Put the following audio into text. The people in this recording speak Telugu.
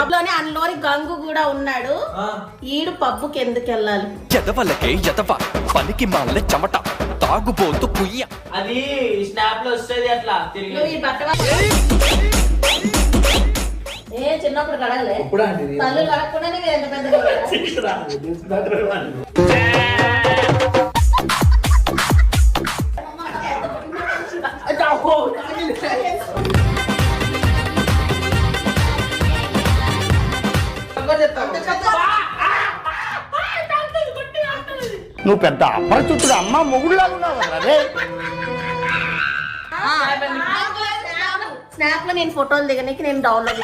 పబ్లోనే అందులోని గంగు కూడా ఉన్నాడు. ఈడు పబ్బుకి ఎందుకు వెళ్ళాలి? ఎదవలకే ఎదవ పనికి మాల చెమట తాగుబోతు కుయ్య. అది స్నాప్ లో వస్తుంది అట్లా తిరిగి. నువ్వు ఈ బట్ట ఏ చిన్నప్పుడు కడగలే తల్లు కడగకుండానే మీరు ఎంత పెద్దగా నువ్వు పెద్ద అపరిచితుడు అమ్మ మొగుడులాగా ఉన్నావు అరే. స్నాప్ లో నేను ఫోటోలు దిగడానికి నేను డౌన్లోడ్